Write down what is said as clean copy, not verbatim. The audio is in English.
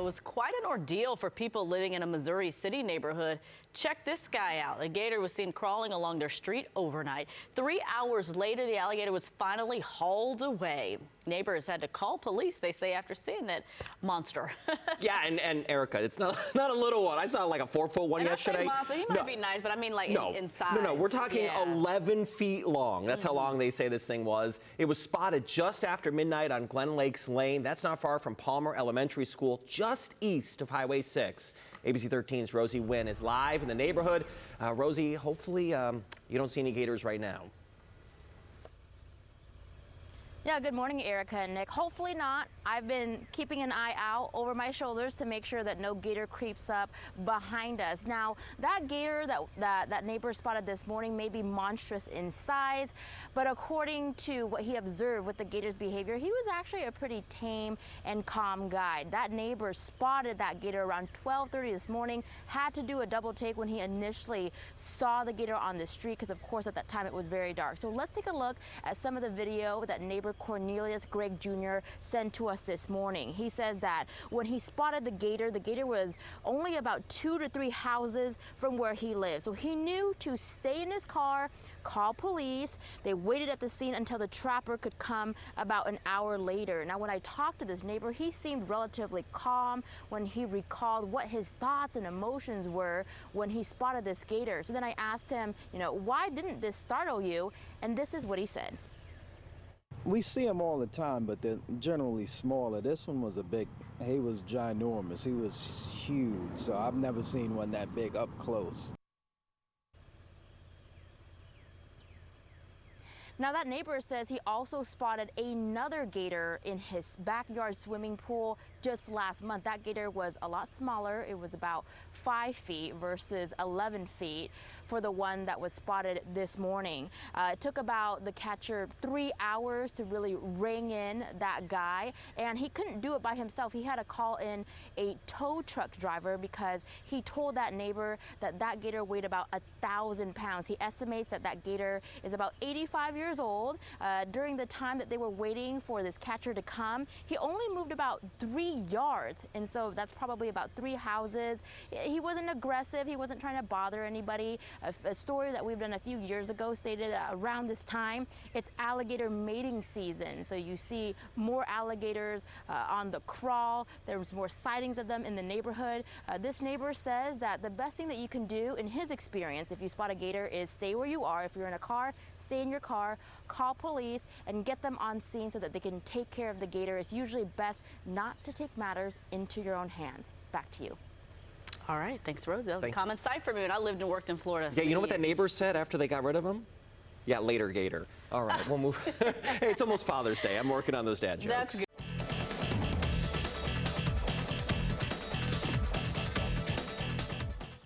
It was quite an ordeal for people living in a Missouri City neighborhood. Check this guy out. A gator was seen crawling along their street overnight. 3 hours later, the alligator was finally hauled away. Neighbors had to call police, they say, after seeing that monster. Yeah, and Erica, it's not a little one. I saw like a 4-foot one yesterday. Monster, he might be nice, but I mean like in size. No, we're talking 11 feet long. That's how long they say this thing was. It was spotted just after midnight on Glen Lakes Lane. That's not far from Palmer Elementary School, just east of Highway 6. ABC 13's Rosie Wynn is live in the neighborhood. Rosie, hopefully you don't see any gators right now. Yeah, good morning, Erica and Nick. Hopefully not. I've been keeping an eye out over my shoulders to make sure that no gator creeps up behind us. Now, that gator that neighbor spotted this morning may be monstrous in size, but according to what he observed with the gator's behavior, he was actually a pretty tame and calm guy. That neighbor spotted that gator around 12:30 this morning, had to do a double take when he initially saw the gator on the street because, of course, at that time it was very dark. So let's take a look at some of the video that neighbor Cornelius Gregg Jr. sent to us this morning. He says that when he spotted the gator was only about 2 to 3 houses from where he lives. So he knew to stay in his car, call police. They waited at the scene until the trapper could come about an hour later. Now, when I talked to this neighbor, he seemed relatively calm when he recalled what his thoughts and emotions were when he spotted this gator. So then I asked him, why didn't this startle you? And this is what he said. We see them all the time, but they're generally smaller. This one was he was ginormous. He was huge, so I've never seen one that big up close. Now, that neighbor says he also spotted another gator in his backyard swimming pool just last month. That gator was a lot smaller. It was about 5 feet versus 11 feet for the one that was spotted this morning. It took about the catcher 3 hours to really ring in that guy, and he couldn't do it by himself. He had to call in a tow truck driver because he told that neighbor that gator weighed about 1,000 pounds. He estimates that gator is about 85 years old. During the time that they were waiting for this catcher to come, he only moved about 3 yards, and so that's probably about 3 houses. He wasn't aggressive. He wasn't trying to bother anybody. A story that we've done a few years ago stated around this time, it's alligator mating season. So you see more alligators on the crawl. There's more sightings of them in the neighborhood. This neighbor says that the best thing that you can do, in his experience, if you spot a gator, is stay where you are. If you're in a car, stay in your car, call police, and get them on scene so that they can take care of the gator. It's usually best not to take matters into your own hands. Back to you. All right, thanks, Rosie. That was a common sight for me when I lived and worked in Florida. Yeah, you know what that neighbor said after they got rid of him? Yeah, later gator. All right, we'll move. Hey, it's almost Father's Day. I'm working on those dad jokes.